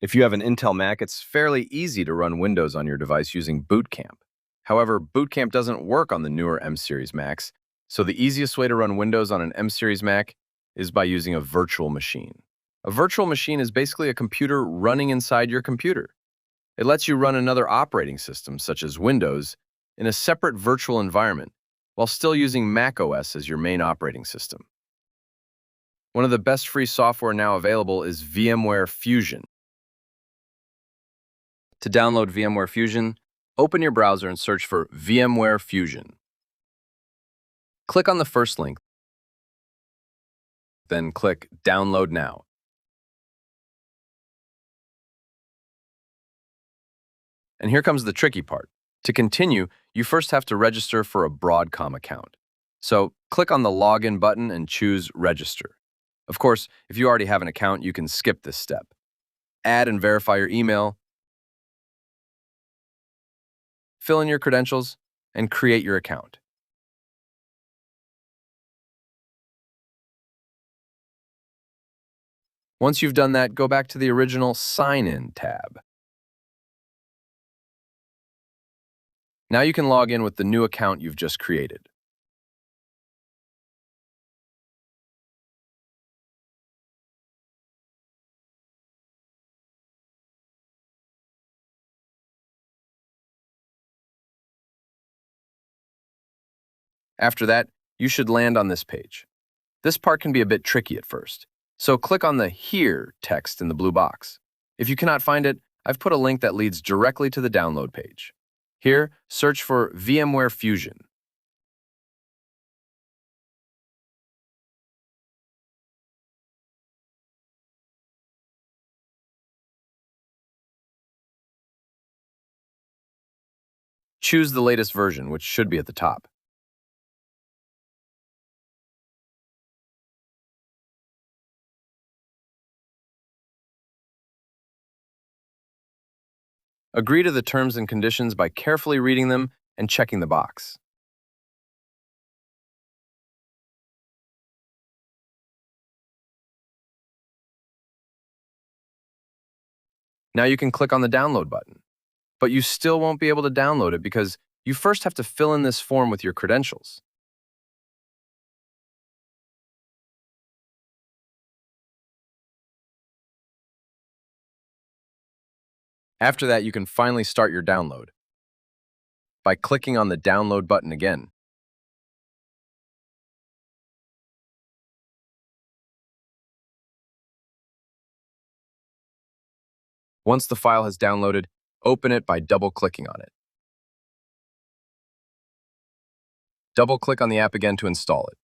If you have an Intel Mac, it's fairly easy to run Windows on your device using Boot Camp. However, Boot Camp doesn't work on the newer M-series Macs, so the easiest way to run Windows on an M-series Mac is by using a virtual machine. A virtual machine is basically a computer running inside your computer. It lets you run another operating system, such as Windows, in a separate virtual environment, while still using macOS as your main operating system. One of the best free software now available is VMware Fusion. To download VMware Fusion, open your browser and search for VMware Fusion. Click on the first link, then click Download Now. And here comes the tricky part. To continue, you first have to register for a Broadcom account. So click on the Login button and choose Register. Of course, if you already have an account, you can skip this step. Add and verify your email, fill in your credentials, and create your account. Once you've done that, go back to the original Sign In tab. Now you can log in with the new account you've just created. After that, you should land on this page. This part can be a bit tricky at first, so click on the Here text in the blue box. If you cannot find it, I've put a link that leads directly to the download page. Here, search for VMware Fusion. Choose the latest version, which should be at the top. Agree to the terms and conditions by carefully reading them and checking the box. Now you can click on the download button, but you still won't be able to download it because you first have to fill in this form with your credentials. After that, you can finally start your download by clicking on the download button again. Once the file has downloaded, open it by double-clicking on it. Double-click on the app again to install it.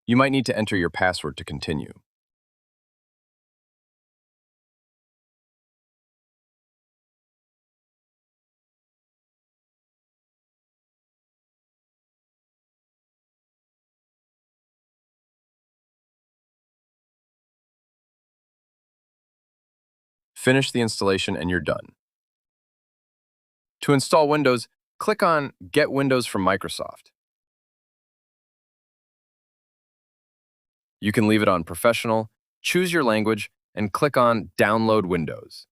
You might need to enter your password to continue. Finish the installation and you're done. To install Windows, click on Get Windows from Microsoft. You can leave it on Professional, choose your language, and click on Download Windows.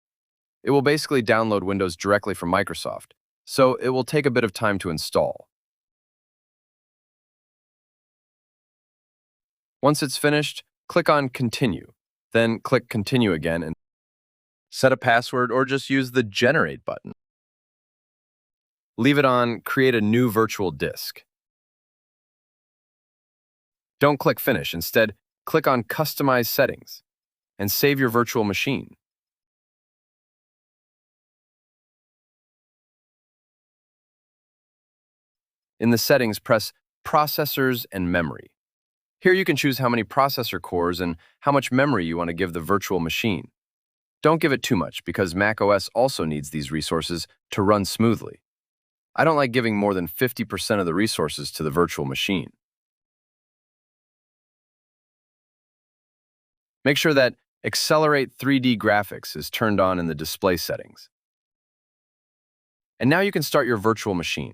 It will basically download Windows directly from Microsoft, so it will take a bit of time to install. Once it's finished, click on Continue, then click Continue again and set a password or just use the Generate button. Leave it on Create a new virtual disk. Don't click Finish. Instead, click on Customize Settings and save your virtual machine. In the settings, press Processors and Memory. Here you can choose how many processor cores and how much memory you want to give the virtual machine. Don't give it too much because macOS also needs these resources to run smoothly. I don't like giving more than 50% of the resources to the virtual machine. Make sure that Accelerate 3D Graphics is turned on in the display settings. And now you can start your virtual machine.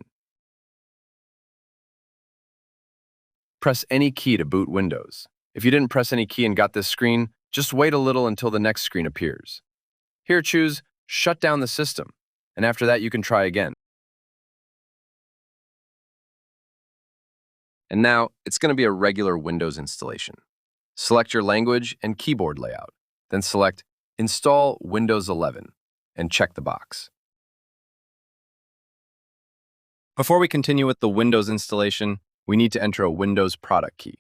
Press any key to boot Windows. If you didn't press any key and got this screen, just wait a little until the next screen appears. Here, choose Shut down the system, and after that you can try again. And now, it's going to be a regular Windows installation. Select your language and keyboard layout, then select Install Windows 11 and check the box. Before we continue with the Windows installation, we need to enter a Windows product key.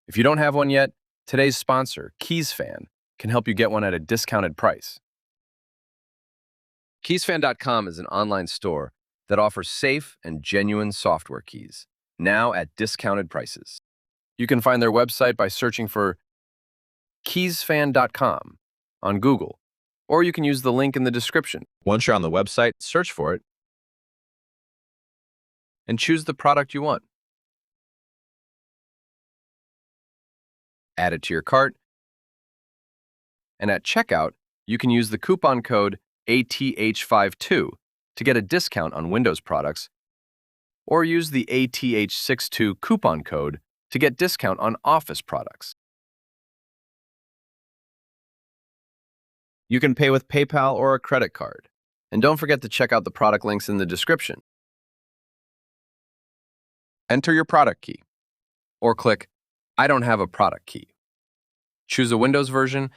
If you don't have one yet, today's sponsor, Keysfan, can help you get one at a discounted price. Keysfan.com is an online store that offers safe and genuine software keys, now at discounted prices. You can find their website by searching for Keysfan.com on Google, or you can use the link in the description. Once you're on the website, search for it and choose the product you want. Add it to your cart, and at checkout, you can use the coupon code ATH52 to get a discount on Windows products, or use the ATH62 coupon code to get discount on Office products. You can pay with PayPal or a credit card. And don't forget to check out the product links in the description. Enter your product key, or click I don't have a product key. Choose a Windows version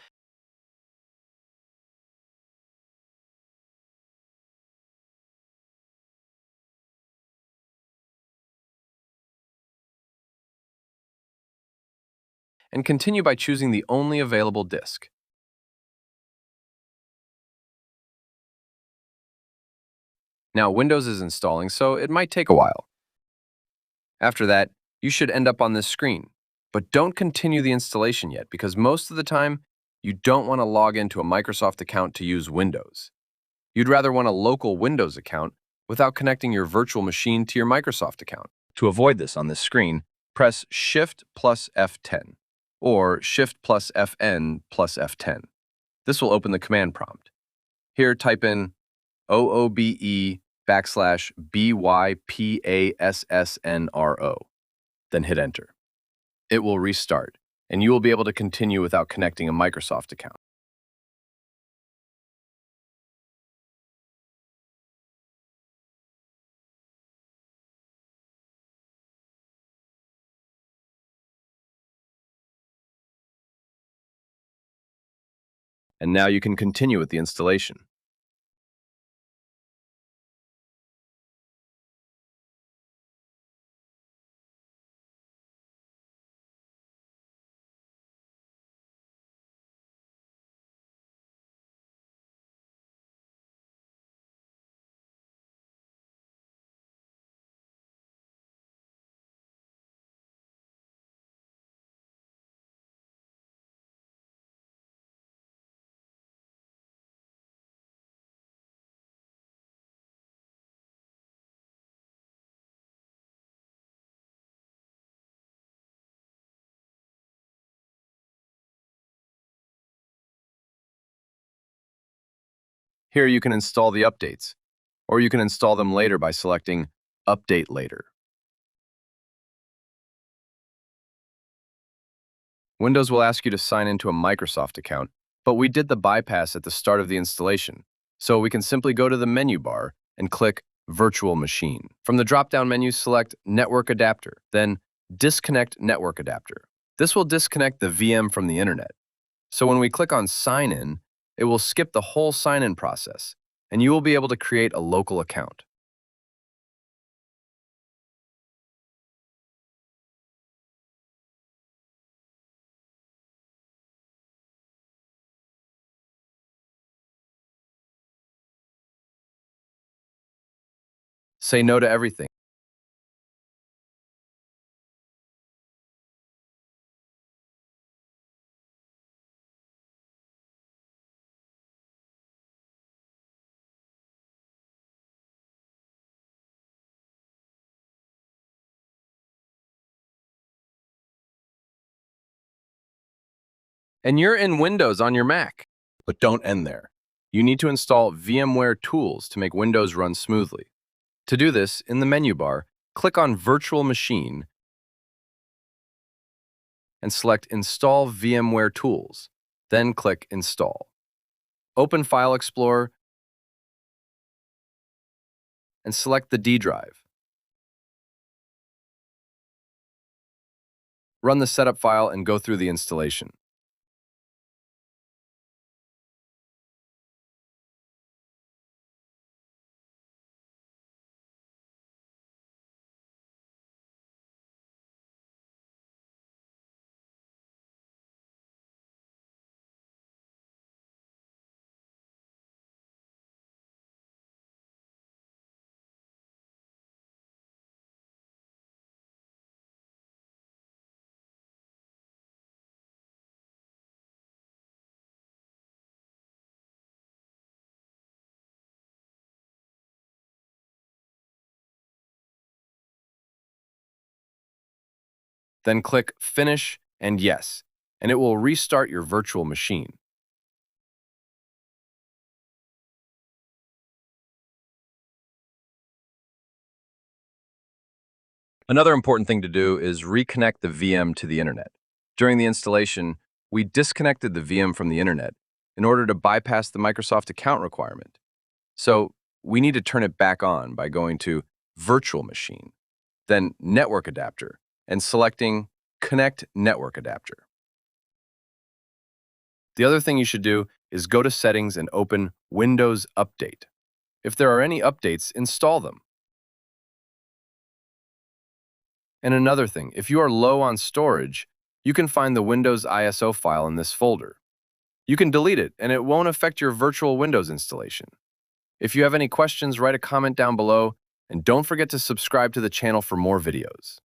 and continue by choosing the only available disk. Now, Windows is installing, so it might take a while. After that, you should end up on this screen. But don't continue the installation yet, because most of the time, you don't want to log into a Microsoft account to use Windows. You'd rather want a local Windows account without connecting your virtual machine to your Microsoft account. To avoid this on this screen, press Shift plus F10 or Shift plus Fn plus F10. This will open the command prompt. Here, type in OOBE/BYPASSNRO, then hit Enter. It will restart, and you will be able to continue without connecting a Microsoft account. And now you can continue with the installation. Here you can install the updates, or you can install them later by selecting Update Later. Windows will ask you to sign into a Microsoft account, but we did the bypass at the start of the installation, so we can simply go to the menu bar and click Virtual Machine. From the drop-down menu, select Network Adapter, then Disconnect Network Adapter. This will disconnect the VM from the internet. So when we click on Sign In, it will skip the whole sign-in process, and you will be able to create a local account. Say no to everything. And you're in Windows on your Mac. But don't end there. You need to install VMware tools to make Windows run smoothly. To do this, in the menu bar, click on Virtual Machine and select Install VMware Tools. Then click Install. Open File Explorer and select the D drive. Run the setup file and go through the installation. Then click Finish and Yes, and it will restart your virtual machine. Another important thing to do is reconnect the VM to the internet. During the installation, we disconnected the VM from the internet in order to bypass the Microsoft account requirement. So we need to turn it back on by going to Virtual Machine, then Network Adapter, and selecting Connect Network Adapter. The other thing you should do is go to Settings and open Windows Update. If there are any updates, install them. And another thing, if you are low on storage, you can find the Windows ISO file in this folder. You can delete it, and it won't affect your virtual Windows installation. If you have any questions, write a comment down below, and don't forget to subscribe to the channel for more videos.